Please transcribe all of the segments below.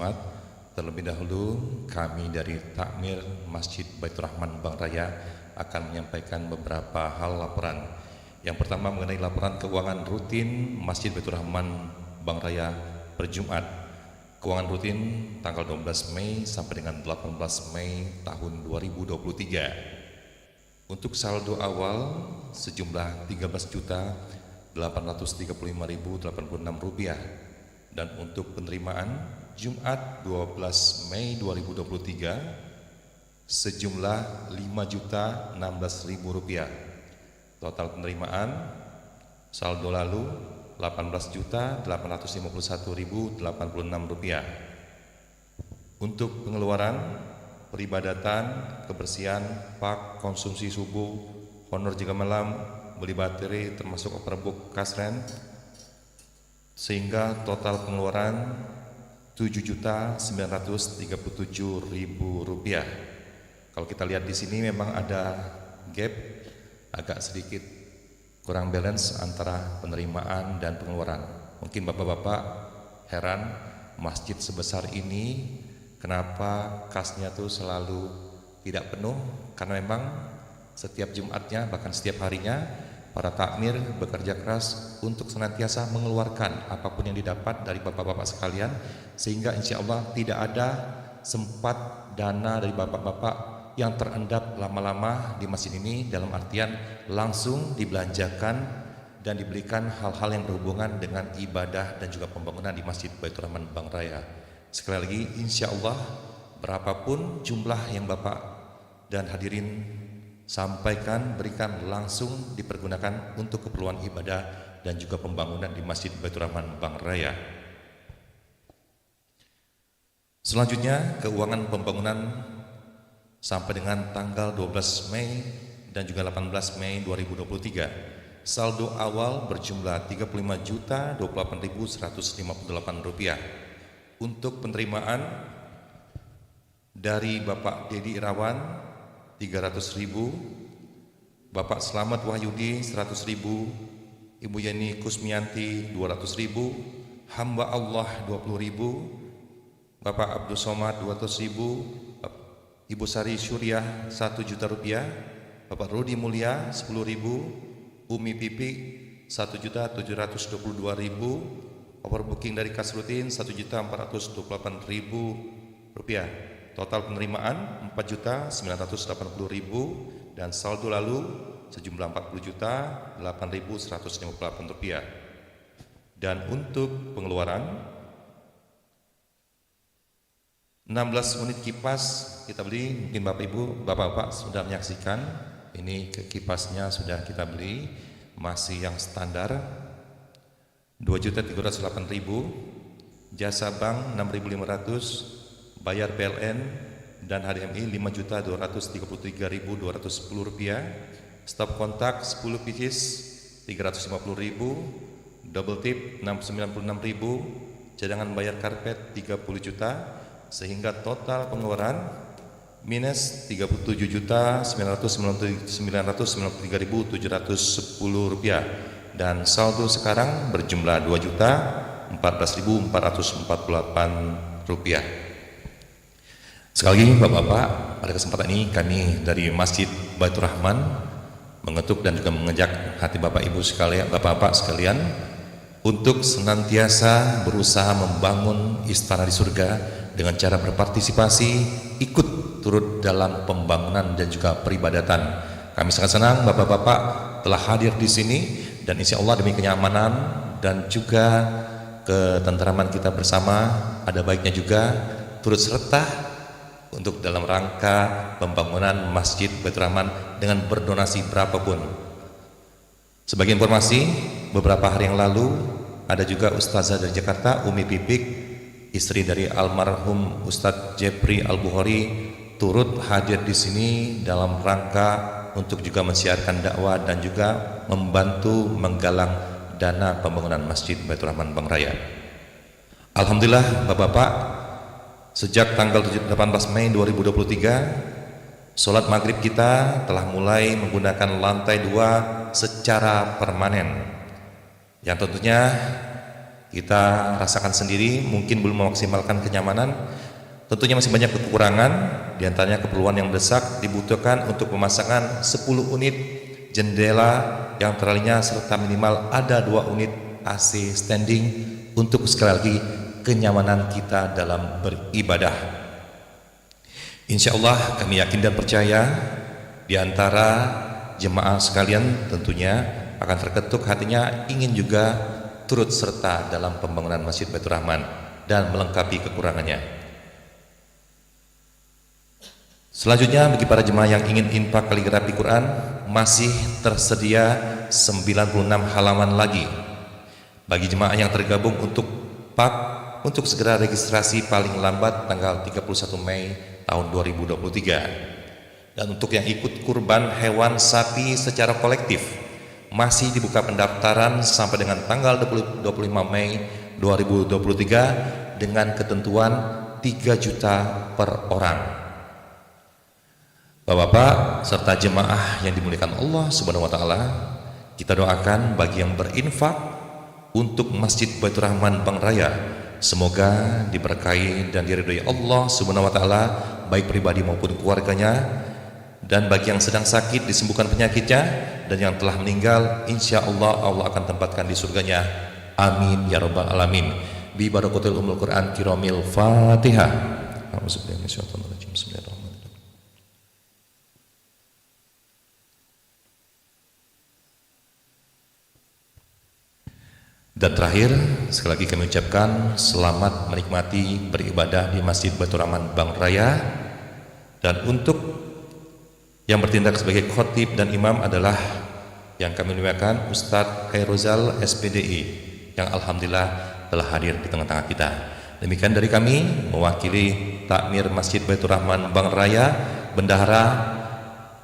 Jumat. Terlebih dahulu kami dari Takmir Masjid Baitur Rahman Bang Raya akan menyampaikan beberapa hal laporan. Yang pertama mengenai laporan keuangan rutin Masjid Baitur Rahman Bang Raya per Jumat. Keuangan rutin tanggal 12 Mei sampai dengan 18 Mei tahun 2023. Untuk saldo awal sejumlah Rp13.835.086 dan untuk penerimaan Jumat 12 Mei 2023 sejumlah Rp5.016.000. Total penerimaan saldo lalu Rp18.851.086. Untuk pengeluaran peribadatan, kebersihan, pak, konsumsi subuh, honor jaga malam, beli baterai termasuk overbook kasren, sehingga total pengeluaran Rp7.937.000. Kalau kita lihat di sini memang ada gap agak sedikit kurang balance antara penerimaan dan pengeluaran. Mungkin bapak-bapak heran masjid sebesar ini kenapa kasnya tuh selalu tidak penuh, karena memang setiap Jumatnya bahkan setiap harinya para takmir bekerja keras untuk senantiasa mengeluarkan apapun yang didapat dari bapak-bapak sekalian, sehingga insya Allah tidak ada sempat dana dari bapak-bapak yang terendap lama-lama di masjid ini, dalam artian langsung dibelanjakan dan dibelikan hal-hal yang berhubungan dengan ibadah dan juga pembangunan di Masjid Baitur Rahman Bang Raya. Sekali lagi insya Allah berapapun jumlah yang bapak dan hadirin sampaikan, berikan langsung dipergunakan untuk keperluan ibadah dan juga pembangunan di Masjid Baitur Rahman Bang Raya. Selanjutnya keuangan pembangunan sampai dengan tanggal 12 Mei dan juga 18 Mei 2023. Saldo awal berjumlah Rp38.158. Untuk penerimaan dari Bapak Dedi Irawan 300.000, Bapak Slamet Wahyudi 100.000, Ibu Yeni Kusmianti 200.000, hamba Allah 20.000, Bapak Abdul Somad 200.000, Ibu Sari Syuriah 1 juta rupiah, Bapak Rudi Mulia 10.000, Umi Pipi 1.722.000, overbooking dari kas rutin 1.428.000 rupiah. Total penerimaan 4.980.000 dan saldo lalu sejumlah 40.008.158 rupiah. Dan untuk pengeluaran 16 unit kipas kita beli. Mungkin Bapak Ibu, Bapak-bapak sudah menyaksikan ini kipasnya sudah kita beli, masih yang standar 2.308.000, jasa bank 6.500, bayar PLN dan HDMI 5.233.210 rupiah, stop kontak 10 pieces 350.000, double tip 96.000, cadangan bayar karpet 30 juta, sehingga total pengeluaran minus Rp993.710 dan saldo sekarang berjumlah Rp2.014.448. Sekali lagi Bapak-bapak, pada kesempatan ini kami dari Masjid Baitur Rahman mengetuk dan juga mengajak hati Bapak Ibu sekalian, Bapak-bapak sekalian, untuk senantiasa berusaha membangun istana di surga dengan cara berpartisipasi, ikut turut dalam pembangunan dan juga peribadatan. Kami sangat senang Bapak-bapak telah hadir di sini, dan insya Allah demi kenyamanan dan juga ketentraman kita bersama, ada baiknya juga turut serta untuk dalam rangka pembangunan Masjid Baitur Rahman dengan berdonasi berapapun. Sebagai informasi, beberapa hari yang lalu ada juga Ustazah dari Jakarta, Umi Pipik, istri dari almarhum Ustadz Jepri Al-Bukhari, turut hadir di sini dalam rangka untuk juga mensiarkan dakwah dan juga membantu menggalang dana pembangunan Masjid Baitur Rahman Bang Raya. Alhamdulillah Bapak-bapak, sejak tanggal 18 Mei 2023 sholat maghrib kita telah mulai menggunakan lantai 2 secara permanen, yang tentunya Kita rasakan sendiri, mungkin belum memaksimalkan kenyamanan. Tentunya masih banyak kekurangan, diantaranya keperluan yang mendesak dibutuhkan untuk pemasangan 10 unit jendela yang teralinya serta minimal ada 2 unit AC standing untuk sekali lagi kenyamanan kita dalam beribadah. Insya Allah kami yakin dan percaya di antara jemaah sekalian tentunya akan terketuk hatinya ingin juga turut serta dalam pembangunan Masjid Baitur Rahman dan melengkapi kekurangannya. Selanjutnya bagi para jemaah yang ingin infak kaligrafi Quran masih tersedia 96 halaman lagi. Bagi jemaah yang tergabung untuk PAK untuk segera registrasi paling lambat tanggal 31 Mei tahun 2023. Dan untuk yang ikut kurban hewan sapi secara kolektif masih dibuka pendaftaran sampai dengan tanggal 25 Mei 2023 dengan ketentuan 3 juta per orang. Bapak-bapak serta jemaah yang dimuliakan Allah Subhanahu wa taala, kita doakan bagi yang berinfak untuk Masjid Baitur Rahman Bang Raya, semoga diberkahi dan diridhoi Allah Subhanahu wa taala baik pribadi maupun keluarganya, dan bagi yang sedang sakit disembuhkan penyakitnya, dan yang telah meninggal insya Allah Allah akan tempatkan di surganya. Amin ya rabbal alamin. Bi barakatil umul Quran kiramil Fatihah. Bismillahirrahmanirrahim. Dan terakhir, sekali lagi kami ucapkan selamat menikmati beribadah di Masjid Baitur Rahman Bang Raya. Dan untuk yang bertindak sebagai khotib dan imam adalah yang kami muliakan Ustadz Khairuzal SPDI yang alhamdulillah telah hadir di tengah-tengah kita. Demikian dari kami mewakili Takmir Masjid Baitur Rahman Bang Raya, Bendahara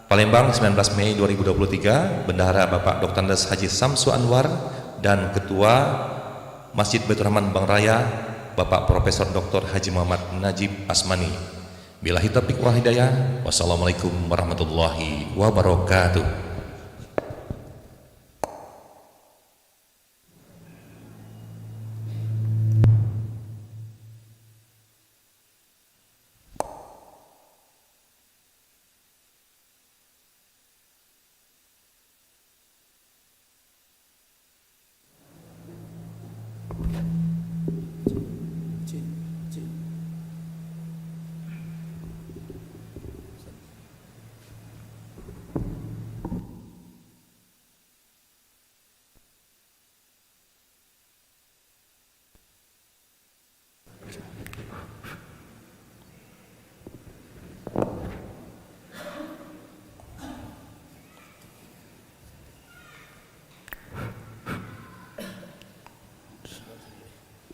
Palembang 19 Mei 2023, Bendahara Bapak Dr. Andes Haji Samsu Anwar, dan Ketua Masjid Baitur Rahman Bang Raya Bapak Profesor Dr. Haji Muhammad Najib Asmani. Billahi taufiq wal hidayah. Wassalamualaikum warahmatullahi wabarakatuh.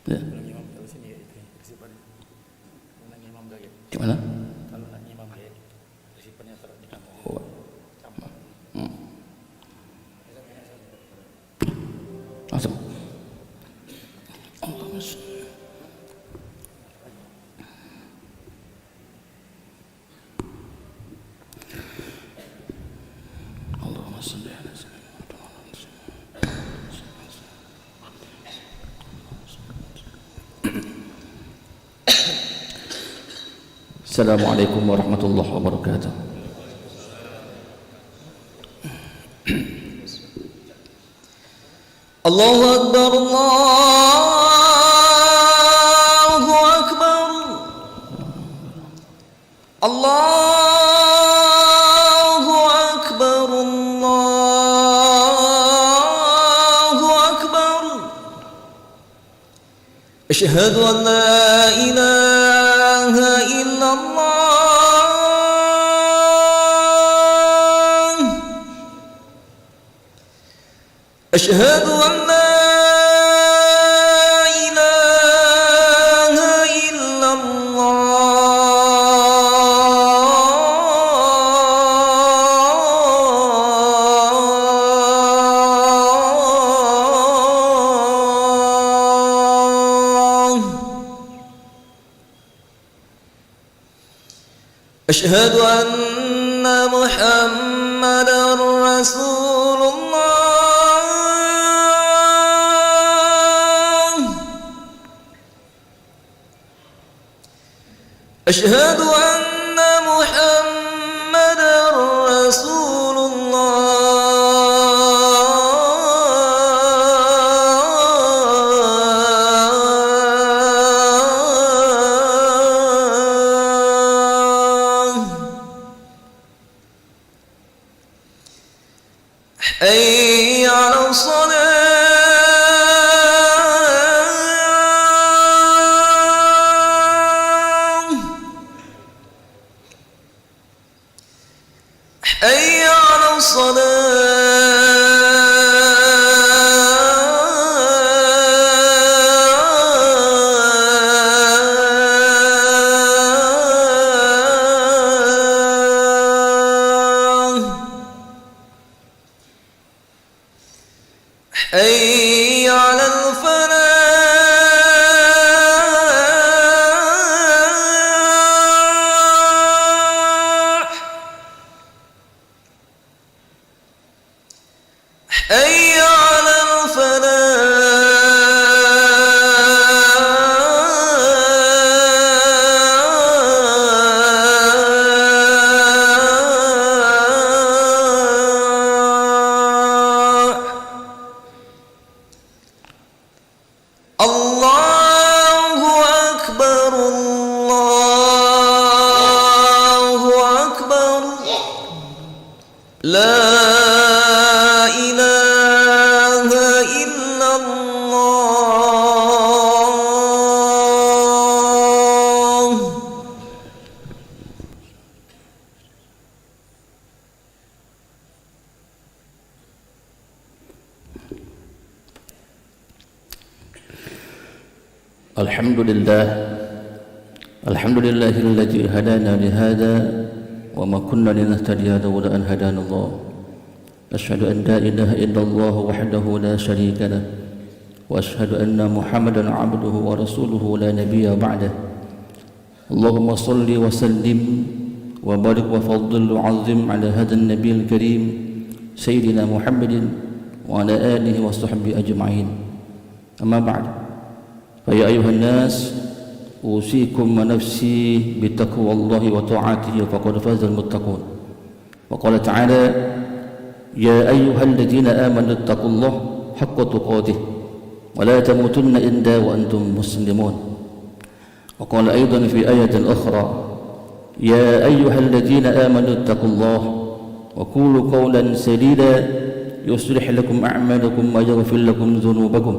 Ya. Gimana? Oh. Langsung. Allahumma shalli ala sayyidina. Assalamualaikum warahmatullahi wabarakatuh. Allahu Akbar, Allahu Akbar, Allahu Akbar, Allahu Akbar. Asyhadu an la ilaha illallah. Asyhadu an la ilaha illallah. Asyhadu anna Muhammadar Rasulullah. أشهد أن محمدا رسول الله. حي على الصلاة. حي على الصلاة. حي على الفلاح. حي على الفلاح. الله أكبر الله أكبر لا إله إلا الله. الحمد لله الذي هدانا لهذا وما كنا لنهتدي لولا أن هدانا الله. أشهد أن لا إله إلا الله وحده لا شريك له وأشهد أن محمدا عبده ورسوله لا نبي بعده. اللهم صل وسلم وبارك وفضل وعظم على هذا النبي الكريم سيدنا محمد وعلى آله وصحبه أجمعين. أما بعد، فيا أيها الناس، أوصيكم ونفسي بتقوى الله وطاعته فقد فاز المتقون. وقال تعالى: يا أيها الذين آمنوا اتقوا الله حق تقاته ولا تموتن إلا وأنتم مسلمون. وقال أيضا في آية أخرى: يا أيها الذين آمنوا اتقوا الله وقولوا قولا سديدا يصلح لكم أعمالكم ويغفر لكم ذنوبكم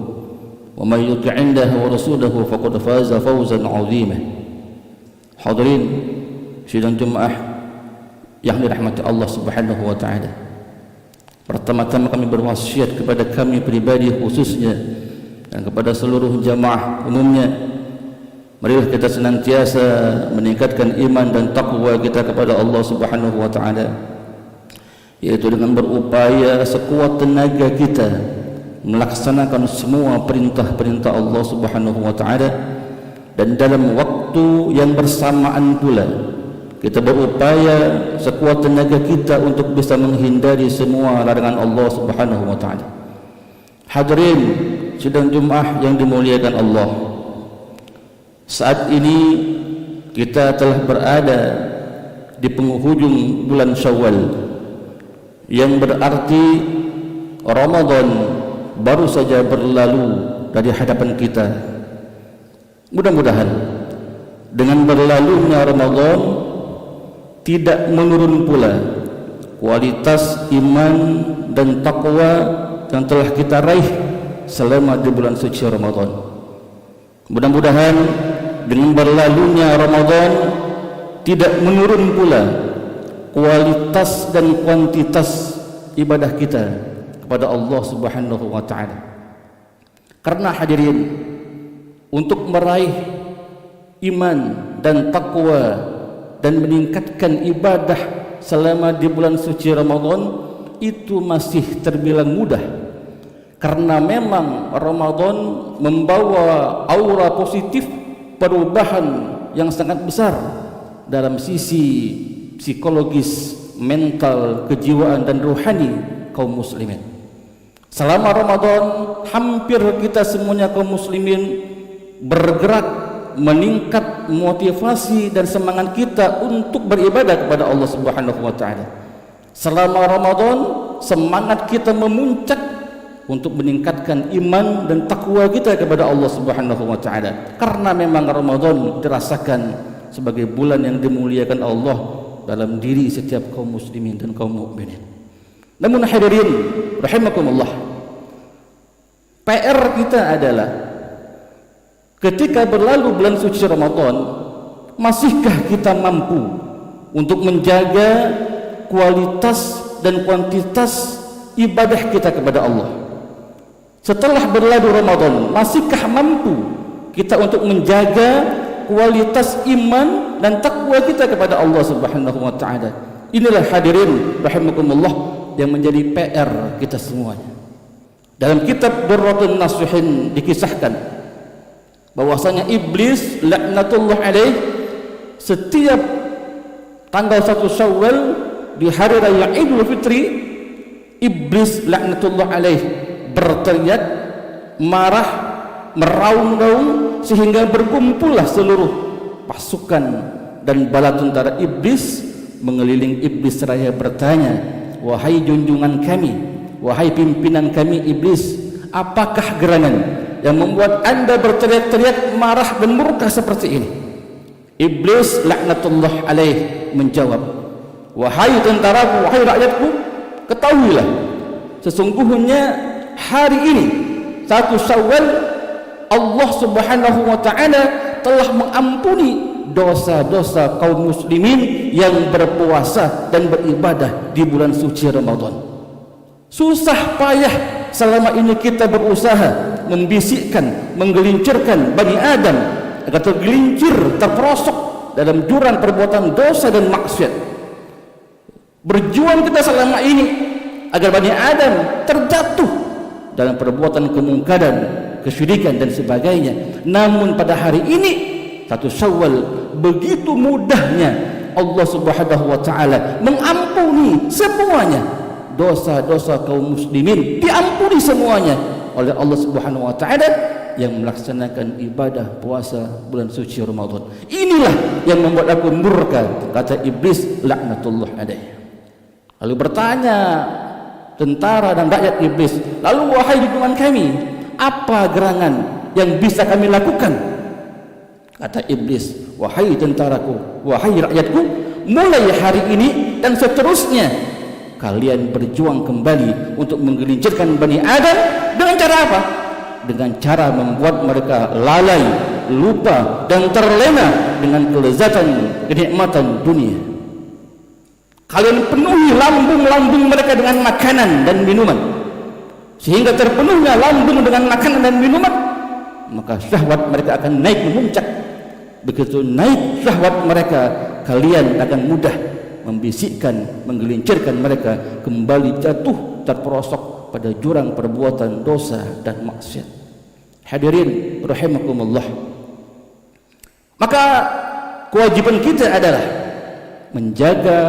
ومن يطع الله ورسوله فقد فاز فوزا عظيما. Hadirin sidang Jumaah yang dirahmati Allah Subhanahu wa taala. Pertama-tama kami berwasiat kepada kami pribadi khususnya dan kepada seluruh jamaah umumnya, marilah kita senantiasa meningkatkan iman dan takwa kita kepada Allah Subhanahu wa taala, yaitu dengan berupaya sekuat tenaga kita melaksanakan semua perintah-perintah Allah Subhanahu wa taala, dan dalam waktu yang bersamaan pula kita berupaya sekuat tenaga kita untuk bisa menghindari semua larangan Allah Subhanahu wa taala. Hadirin sidang Jumaah yang dimuliakan Allah, saat ini kita telah berada di penghujung bulan Syawal, yang berarti Ramadan baru saja berlalu dari hadapan kita. Mudah-mudahan dengan berlalunya Ramadan tidak menurun pula kualitas iman dan takwa yang telah kita raih selama di bulan suci Ramadan. Mudah-mudahan dengan berlalunya Ramadan tidak menurun pula kualitas dan kuantitas ibadah kita kepada Allah Subhanahu wa taala. Karena hadirin, untuk meraih iman dan takwa dan meningkatkan ibadah selama di bulan suci Ramadan itu masih terbilang mudah, karena memang Ramadan membawa aura positif perubahan yang sangat besar dalam sisi psikologis, mental, kejiwaan dan rohani kaum muslimin. Selama Ramadan hampir kita semuanya kaum muslimin bergerak meningkat motivasi dan semangat kita untuk beribadah kepada Allah Subhanahu wa taala. Selama Ramadan semangat kita memuncak untuk meningkatkan iman dan takwa kita kepada Allah Subhanahu wa taala. Karena memang Ramadan dirasakan sebagai bulan yang dimuliakan Allah dalam diri setiap kaum muslimin dan kaum mukminin. Namun hadirin rahimakumullah, PR kita adalah ketika berlalu bulan suci Ramadan, masihkah kita mampu untuk menjaga kualitas dan kuantitas ibadah kita kepada Allah? Setelah berlalu Ramadan, masihkah mampu kita untuk menjaga kualitas iman dan takwa kita kepada Allah Subhanahu wa taala? Inilah hadirin rahimakumullah yang menjadi PR kita semuanya. Dalam kitab Durratun Nasihin dikisahkan bahwasanya iblis laknatullah alaih setiap tanggal 1 Syawal di hari raya Idul Fitri, iblis laknatullah alaih berteriak, marah, meraung-raung sehingga berkumpullah seluruh pasukan dan bala tentara iblis mengeliling iblis seraya bertanya, wahai junjungan kami, wahai pimpinan kami iblis, apakah gerangan yang membuat anda berteriak-teriak, marah dan murka seperti ini? Iblis laknatullah alaih menjawab, wahai tentaraku, wahai rakyatku, ketahuilah sesungguhnya hari ini 1 Syawal Allah Subhanahu wa taala telah mengampuni dosa-dosa kaum muslimin yang berpuasa dan beribadah di bulan suci Ramadan. Susah payah selama ini kita berusaha membisikkan, menggelincirkan Bani Adam agar tergelincir, terperosok dalam jurang perbuatan dosa dan maksiat. Berjuang kita selama ini agar Bani Adam terjatuh dalam perbuatan kemungkaran, kesyirikan dan sebagainya. Namun pada hari ini 1 Syawal, begitu mudahnya Allah Subhanahu wa taala mengampuni semuanya. Dosa-dosa kaum muslimin diampuni semuanya oleh Allah Subhanahu wa taala yang melaksanakan ibadah puasa bulan suci Ramadan. Inilah yang membuat aku murka, kata iblis laknatullah alaih. Lalu bertanya tentara dan rakyat iblis, lalu wahai junjungan kami, apa gerangan yang bisa kami lakukan? Kata iblis, wahai tentaraku, wahai rakyatku, mulai hari ini dan seterusnya kalian berjuang kembali untuk menggelincirkan Bani Adam dengan cara apa? Dengan cara membuat mereka lalai, lupa dan terlena dengan kelezatan kenikmatan dunia. Kalian penuhi lambung-lambung mereka dengan makanan dan minuman, sehingga terpenuhnya lambung dengan makanan dan minuman, maka syahwat mereka akan naik memuncak. Begitu naik syahwat mereka, kalian akan mudah membisikkan, menggelincirkan mereka kembali jatuh terperosok pada jurang perbuatan dosa dan maksiat. Hadirin rahimakumullah, maka kewajiban kita adalah menjaga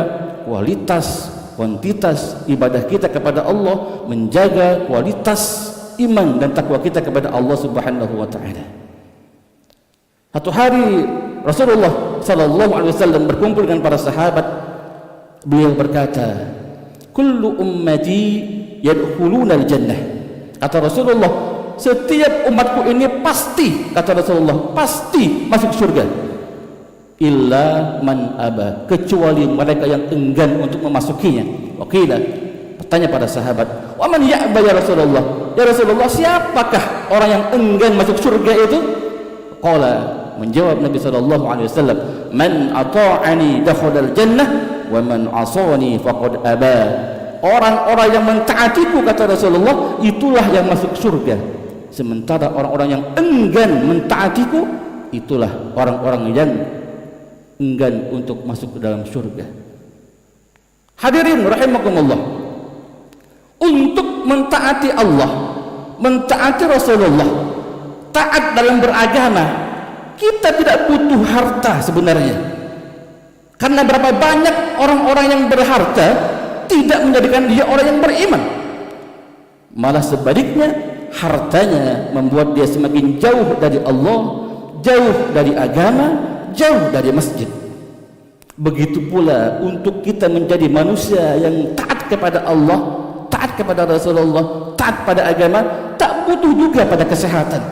kualitas, kuantitas ibadah kita kepada Allah, menjaga kualitas iman dan takwa kita kepada Allah Subhanahu wa taala. Satu hari Rasulullah sallallahu alaihi wasallam berkumpul dengan para sahabat. Beliau berkata, kullu ummati yadkhuluna al-jannah. Kata Rasulullah, setiap umatku ini pasti, kata Rasulullah, pasti masuk surga. Illa man aba, kecuali mereka yang enggan untuk memasukinya. Waqila, bertanya pada sahabat, wa man ya'ba ya Rasulullah? Ya Rasulullah, siapakah orang yang enggan masuk surga itu? Qala, menjawab Nabi sallallahu alaihi wasallam, man ata'ani dakhala al-jannah wa man asani faqad aba. Orang-orang yang mentaatiku, kata Rasulullah, itulah yang masuk surga. Sementara orang-orang yang enggan mentaatiku, itulah orang-orang yang enggan untuk masuk ke dalam surga. Hadirin rahimakumullah, untuk mentaati Allah, mentaati Rasulullah, taat dalam beragama, kita tidak butuh harta sebenarnya. Karena berapa banyak orang-orang yang berharta tidak menjadikan dia orang yang beriman. Malah sebaliknya, hartanya membuat dia semakin jauh dari Allah jauh dari agama, jauh dari masjid. Begitu pula untuk kita menjadi manusia yang taat kepada Allah, taat kepada Rasulullah, taat pada agama, tak butuh juga pada kesehatan.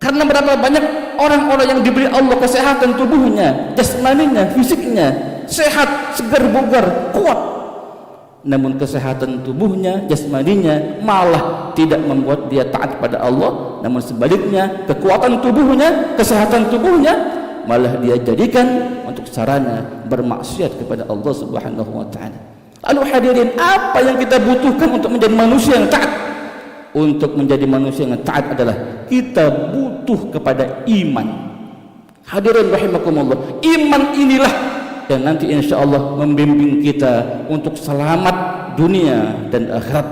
Karena berapa banyak orang-orang yang diberi Allah kesehatan tubuhnya, jasmaninya, fisiknya, sehat, segar bugar, kuat. Namun kesehatan tubuhnya, jasmaninya malah tidak membuat dia taat pada Allah. Namun sebaliknya, kekuatan tubuhnya, kesehatan tubuhnya malah dia jadikan untuk sarana bermaksiat kepada Allah Subhanahu wa taala. Lalu hadirin, apa yang kita butuhkan untuk menjadi manusia yang taat? Untuk menjadi manusia yang taat adalah kita butuh kepada iman. Hadirin rahimakumullah, iman inilah yang nanti insyaallah membimbing kita untuk selamat dunia dan akhirat.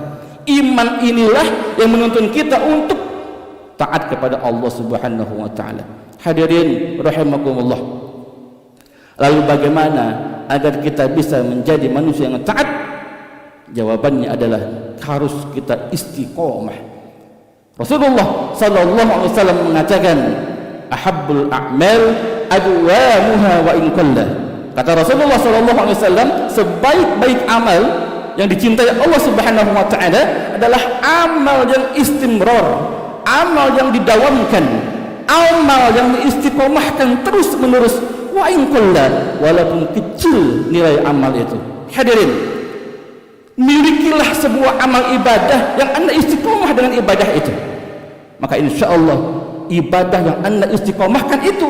Iman inilah yang menuntun kita untuk taat kepada Allah Subhanahu wa taala. Hadirin rahimakumullah, lalu bagaimana agar kita bisa menjadi manusia yang taat? Jawabannya adalah harus kita istiqomah. Rasulullah sallallahu alaihi wasallam mengatakan, ahabbul a'mal adwamuha wa in qalla. Kata Rasulullah sallallahu alaihi wasallam, sebaik-baik amal yang dicintai Allah Subhanahu wa taala adalah amal yang istimrar, amal yang didawamkan, amal yang diistiqomahkan terus menerus, wa in qalla, walaupun kecil nilai amal itu. Hadirin, milikilah sebuah amal ibadah yang Anda istiqomah dengan ibadah itu, maka insyaallah ibadah yang Anda istiqomahkan itu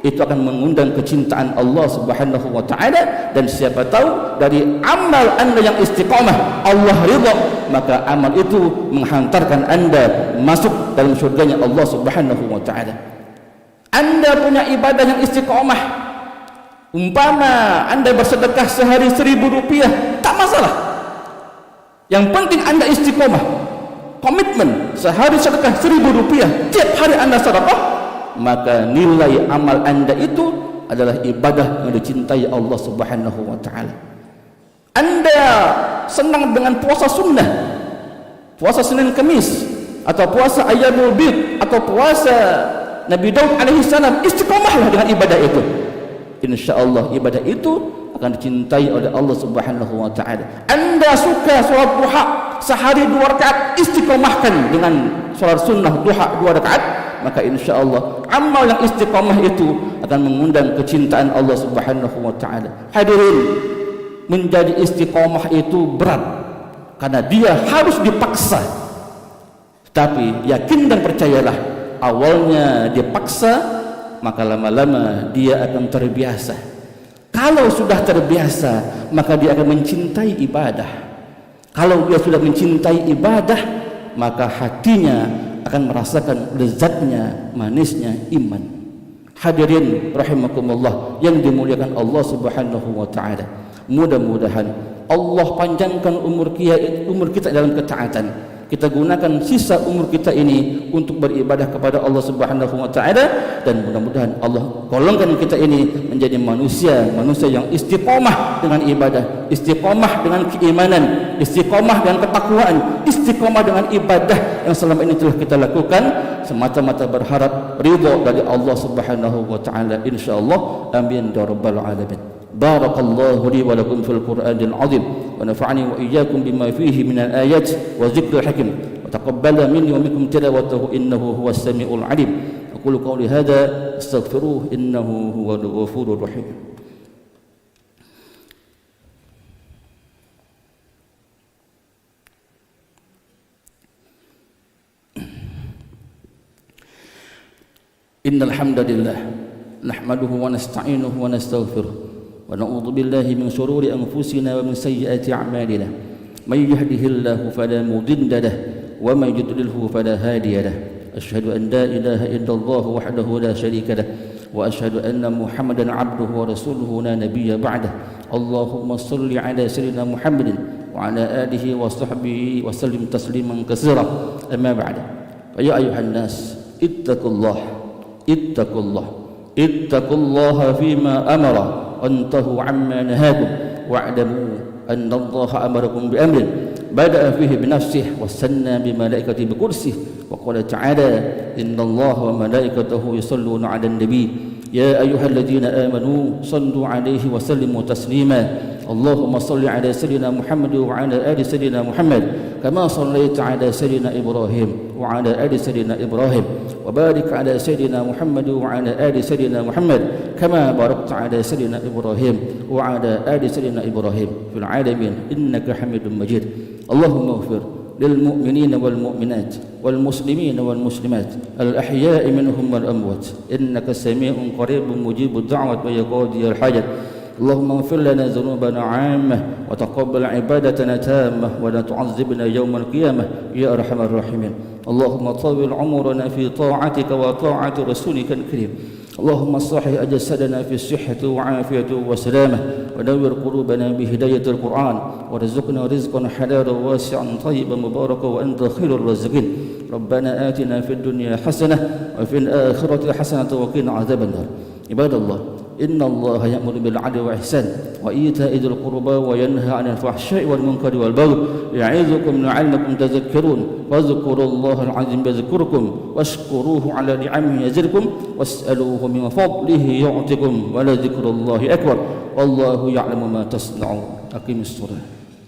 akan mengundang kecintaan Allah Subhanahu wa taala. Dan siapa tahu dari amal Anda yang istiqomah Allah ridha, maka amal itu menghantarkan Anda masuk dalam surganya Allah Subhanahu wa taala. Anda punya ibadah yang istiqomah, umpama Anda bersedekah sehari 1.000 rupiah, tak masalah. Yang penting Anda istiqomah, komitmen sehari sedekah 1.000 rupiah, tiap hari Anda sedekah, maka nilai amal Anda itu adalah ibadah yang dicintai Allah Subhanahu wa taala. Anda senang dengan puasa sunnah, puasa Senin Kamis, atau puasa Ayyamul Bid, atau puasa Nabi Daud alaihi salam, istiqomahlah dengan ibadah itu. Insyaallah ibadah itu akan dicintai oleh Allah Subhanahu wa taala. Anda suka salat duha sehari 2 rakaat, istiqomahkan dengan salat sunnah duha 2 rakaat, maka insyaallah amal yang istiqomah itu akan mengundang kecintaan Allah Subhanahu wa taala. Hadirin, menjadi istiqomah itu berat karena dia harus dipaksa. Tapi yakin dan percayalah, awalnya dipaksa, maka lama-lama dia akan terbiasa. Kalau sudah terbiasa, maka dia akan mencintai ibadah. Kalau dia sudah mencintai ibadah, maka hatinya akan merasakan lezatnya, manisnya iman. Hadirin rahimakumullah yang dimuliakan Allah Subhanahu wa taala. Mudah-mudahan Allah panjangkan umur kita dalam ketaatan. Kita gunakan sisa umur kita ini untuk beribadah kepada Allah Subhanahu wa taala, dan mudah-mudahan Allah golongkan kita ini menjadi manusia yang istiqomah dengan ibadah, istiqomah dengan keimanan, istiqomah dengan ketakwaan, istiqomah dengan ibadah yang selama ini telah kita lakukan semata-mata berharap ridha dari Allah Subhanahu wa taala insyaallah. Amin ya rabbal alamin. Barakallahu li wa lakum fil Qur'anil 'azim wa nafa'ani wa iyyakum bima fihi minal ayat wa dzikril hakim wa taqabbala minni wa minkum tilawatahu innahu huwas samiul 'alim. Aqulu qawli hadza astaghfiruh innahu huwal ghafurur rahim. Innal hamdalillah nahmaduhu wa nasta'inuhu wa nastaghfiruh wa na'udzu billahi min shururi anfusina wa min sayyiati a'malina. May yahdihillahu fala mudilla lahu wa may yudlilhu fala hadiya lahu. Asyhadu an la ilaha illallah wahdahu la syarika lahu wa asyhadu anna Muhammadan 'abduhu wa rasuluhu la nabiyya ba'dahu. Allahumma shalli 'ala sayyidina Muhammadin wa 'ala alihi wa sahbihi wa sallim tasliman katsira. Amma ba'du. Ya ayuhan nas, ittaqullaha fima amara antahu amma nahakum wa'lamu أن الله أمركم بأمر بدأ فيه بنفسه وثنى بملائكته بكرسه وقال تعالى إن الله وملائكته يصلون على النبي يا أيها الذين آمنوا صلوا عليه وسلموا تسليما اللهم صل على سيدنا محمد وعلى آل سيدنا محمد كما صليت على سيدنا إبراهيم وعلى آل سيدنا إبراهيم وبارك على سيدنا محمد وعلى آل سيدنا محمد كما باركت على سيدنا إبراهيم وعلى آل سيدنا إبراهيم في العالمين إنك حميد مجيد اللهم اغفر للمؤمنين والمؤمنات والمسلمين والمسلمات الأحياء منهم والأموات إنك سميع قريب مجيب الدعوة ويا قاضي الحاجة اللهم اغفر لنا ذنوبنا عامة وتقبل عبادتنا تامة ولا تعذبنا يوم القيامة يا أرحم الراحمين اللهم طول عمرنا في طاعتك وطاعة رسولك الكريم اللهم صحح أجسادنا في الصحة وعافية وسلامة ونور قلوبنا بهداية القرآن وارزقنا رزقا حلالا واسعا طيبا مباركا وأنت خير الرازقين ربنا آتنا في الدنيا حسنة وفي الآخرة حسنة وقنا عذاب النار عباد الله إن الله يأمر بالعدل والإحسان وإيتاء ذي القربى وينهى عن الفحشاء والمنكر والبغي يعظكم لعلكم تذكرون واذكروا الله العظيم يذكركم واشكروه على نعمه يزدكم واسألوه من فضله يعطكم ولذكر الله أكبر والله يعلم ما تصنعون أقم الصلاة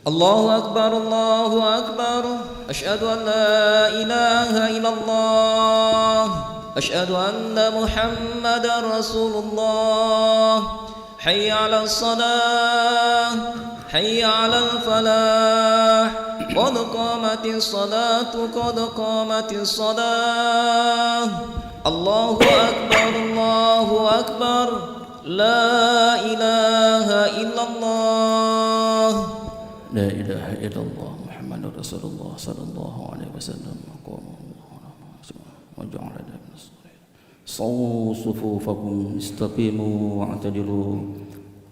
الله أكبر الله أكبر أشهد أن لا إله إلا الله أشهد أن محمدا رسول الله حي على الصلاة حي على الفلاح قد قامت الصلاة قد قامت الصلاة الله أكبر الله أكبر لا إله إلا الله لا إله إلا الله محمد رسول الله صلى الله عليه وسلم وجعلنا من الصالحين صووا صفوفكم استقيموا واعتدلوا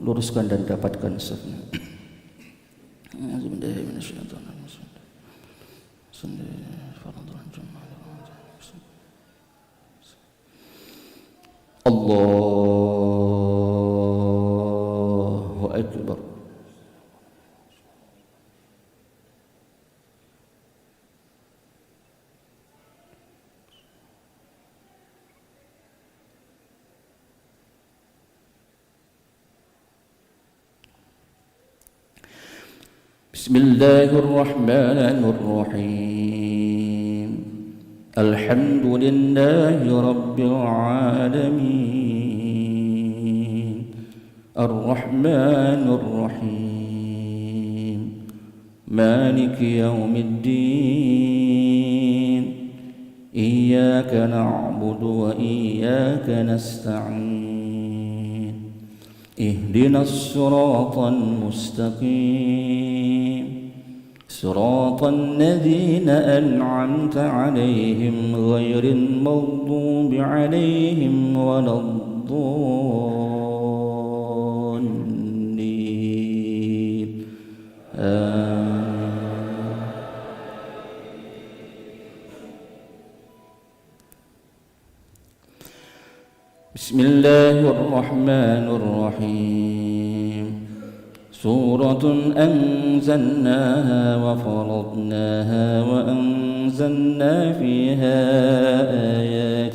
luruskan dan dapatkan safnya. Allahu Akbar. بسم الله الرحمن الرحيم الحمد لله رب العالمين الرحمن الرحيم مالك يوم الدين إياك نعبد وإياك نستعين اهدنا الصراط المستقيم صراط الذين أنعمت عليهم غير المغضوب عليهم ولا الضالين بسم الله الرحمن الرحيم سورة أنزلناها وفرضناها وأنزلنا فيها آيات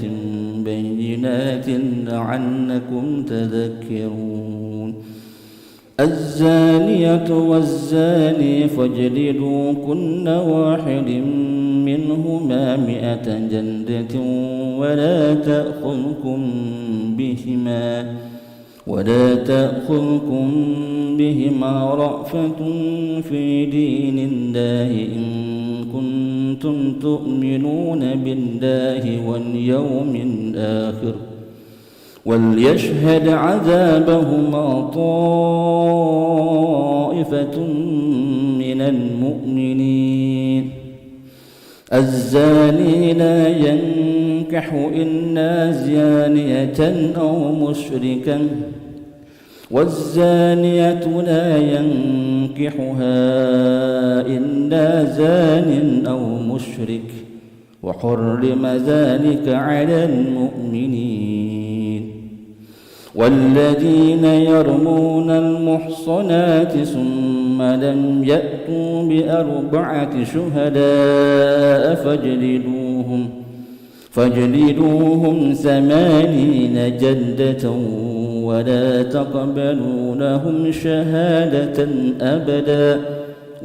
بينات لعلكم تذكرون الزانية والزاني فاجلدوا كل واحد منهما 100 جلدة ولا تأخذكم بهما رأفة في دين الله إن كنتم تؤمنون بالله واليوم الآخر وليشهد عذابهما طائفة من المؤمنين الزاني لا ينكح إلا زانية أو مشركا والزانية لا ينكحها إلا زان أو مشرك وحرم ذلك على المؤمنين والذين يرمون المحصنات ثم لم يأتوا بأربعة شهداء فاجلدوهم 80 جلدة ولا تقبلوا لهم شهادة أبدا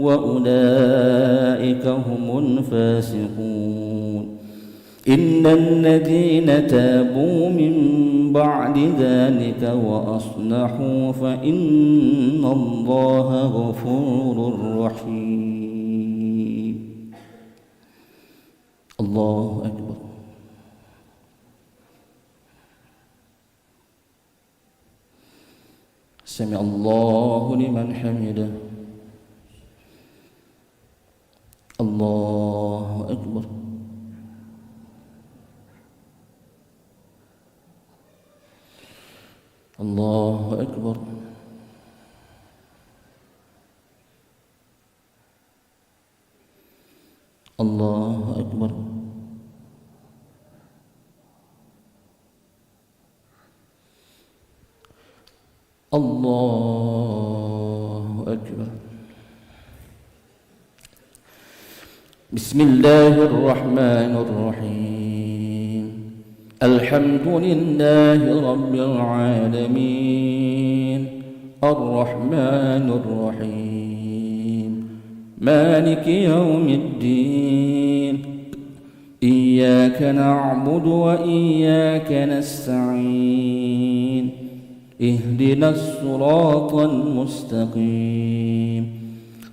وأولئك هم الفاسقون إلا الذين تابوا من بعد ذلك وأصلحوا فإن الله غفور رحيم. الله أكبر. سمع الله لمن حمده. الله أكبر. الله أكبر. الله أكبر. الله أكبر. بسم الله الرحمن الرحيم. الحمد لله رب العالمين الرحمن الرحيم مالك يوم الدين إياك نعبد وإياك نستعين اهدنا الصراط المستقيم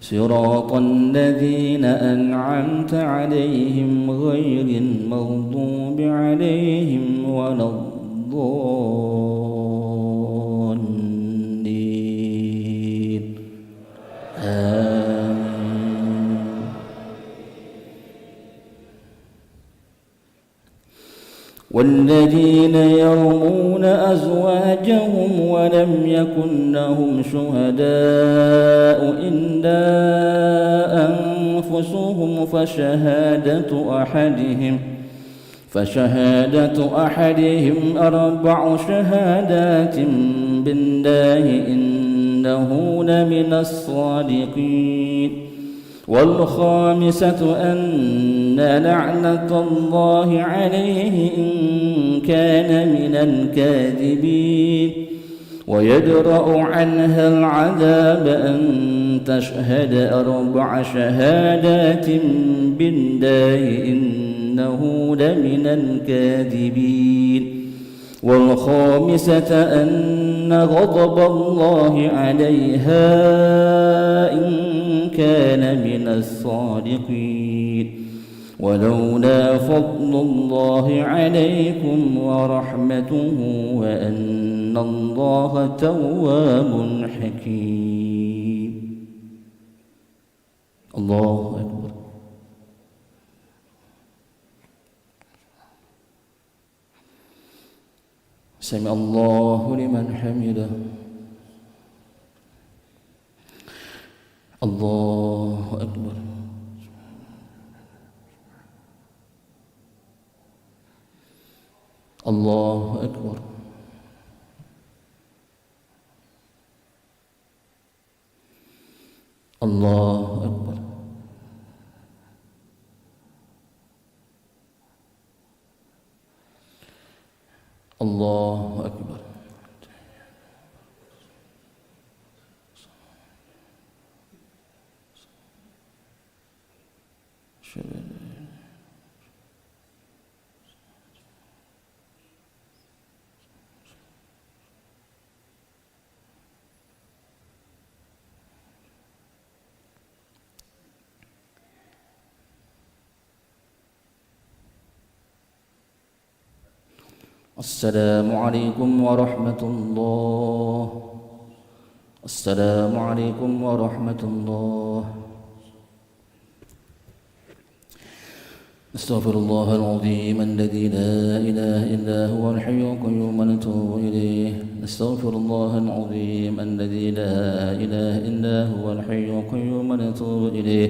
صراط الذين أنعمت عليهم غير المغضوب عليهم ولا الضالين آمين. والذين يرمون أزواجهم ولم يكن لهم شهداء إلا أنفسهم فشهادة أحدهم 4 شهادات بالله إنه لمن الصادقين والخامسة أن لعنة الله عليه إن كان من الكاذبين ويدرأ عنها العذاب أن تشهد 4 شهادات بالله إنه لمن الكاذبين والخامسة أن غضب الله عليها إن كان من الصادقين ولولا فضل الله عليكم ورحمته وأن الله تواب حكيم. الله أكبر. سمع الله لمن حمده. الله أكبر. الله أكبر. الله أكبر. الله أكبر. السلام عليكم ورحمة الله. السلام عليكم ورحمة الله. أستغفر الله العظيم الذي لا إله إلا هو الحي القيوم ونتوب إليه. أستغفر الله العظيم الذي لا إله إلا هو الحي القيوم ونتوب إليه.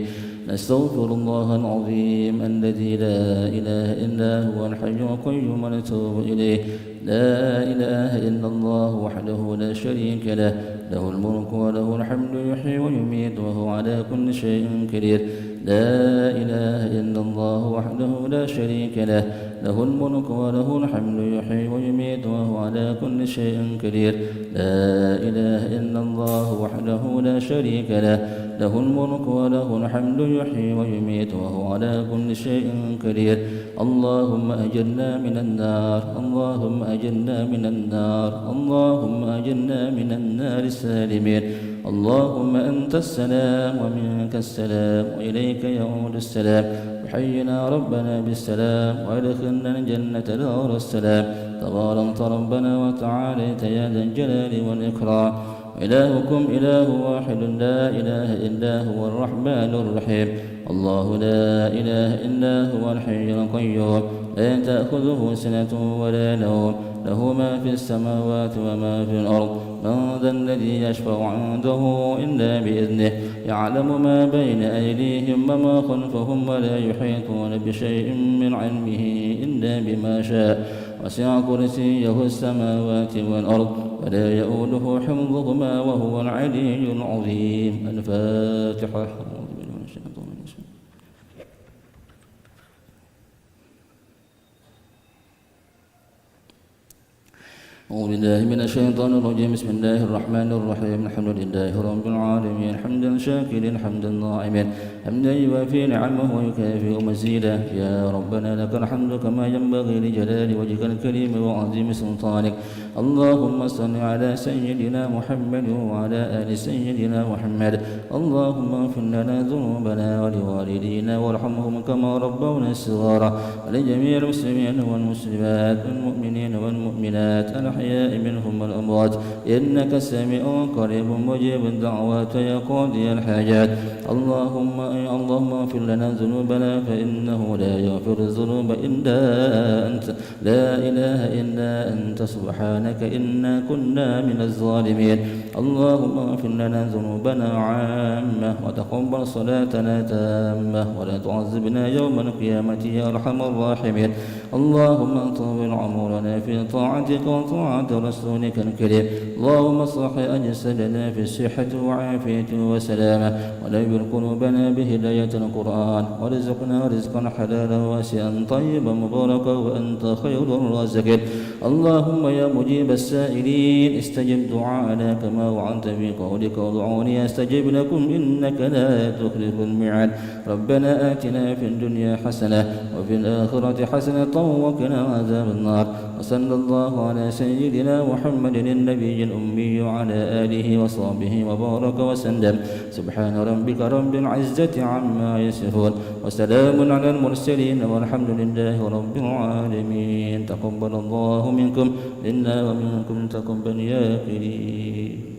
نستغفر الله العظيم الذي لا إله إلا هو الحي القيوم ونتوب إليه. لا إله إلا الله وحده لا شريك له، له الملك وله الحمد يحيي ويميت وهو على كل شيء قدير. لا إله إلا الله وحده لا شريك له، له الملك وله الحمد يحيي ويميت وهو على كل شيء قدير. لا إله إلا الله وحده لا شريك له، له الملك وله الحمد يحيي ويميت وهو على كل شيء قدير. اللهم أجرنا من النار، اللهم أجرنا من النار، اللهم أجرنا من النار السالمين. اللهم أنت السلام ومنك السلام وإليك يعود السلام. وحينا ربنا بالسلام وادخلنا الجنة دار السلام. تباركت ربنا وتعاليت يا ذا الجلال والإكرام. إلهكم إله واحد لا إله إلا هو الرحمن الرحيم. الله لا إله إلا هو الحي القيوم لا تأخذه سنة ولا نوم، له ما في السماوات وما في الأرض. من ذا الذي يشفع عنده إلا بإذنه، يعلم ما بين أيديهم وما خلفهم ولا يحيطون بشيء من علمه إلا بما شاء. وسع كرسيه السماوات والأرض ولا يؤوده حفظهما وهو العلي العظيم. الفاتحة. أعوذ بالله من الشيطان الرجيم. بسم الله الرحمن الرحيم. الحمد لله رب العالمين، حمدا شاكرا حمدا ناعما، حمدا يوافي نعمه ويكافئ مزيدا. يا ربنا لك الحمد كما ينبغي لجلال وجهك الكريم وعظيم سلطانك. اللهم صل على سيدنا محمد وعلى آل سيدنا محمد. اللهم اغفر لنا ذنوبنا ولوالدينا وارحمهم كما ربونا صغارا، ولجميع المسلمين والمسلمات والمؤمنين والمؤمنات الأحياء منهم والأموات، إنك سميع قريب مجيب الدعوات يا قاضي الحاجات. اللهم اغفر لنا ذنوبنا فإنه لا يغفر الذنوب إلا أنت، لا إله إلا أنت سبحانك إنا كنا من الظالمين. اللهم اغفر لنا ذنوبنا عامة وتقبل صلاتنا تامة ولا تعذبنا يوم القيامة يا أرحم الراحمين. اللهم طول عمرنا في طاعتك وطاعة رسولك الكريم. اللهم صح أجسادنا في الصحة وعافية وسلامة، ونبر قلوبنا بهداية القرآن، ورزقنا رزقا حلالا واسعا طيبا مباركا وأنت خير الرازقين. اللهم يا مجيب السائلين استجب دعاءنا كما وعدت في قولك ادعوني استجب لكم إنك لا تخلف الميعاد. ربنا آتنا في الدنيا حسنة وفي الآخرة حسنة وقنا عذاب النار. وصلى الله على سيدنا محمد النبي الأمي وعلى آله وصحبه وبارك وسلم. سبحان ربك رب العزة عما يصفون وسلام على المرسلين والحمد لله رب العالمين. تقبل الله منكم منا ومنكم تقبل يا كريم.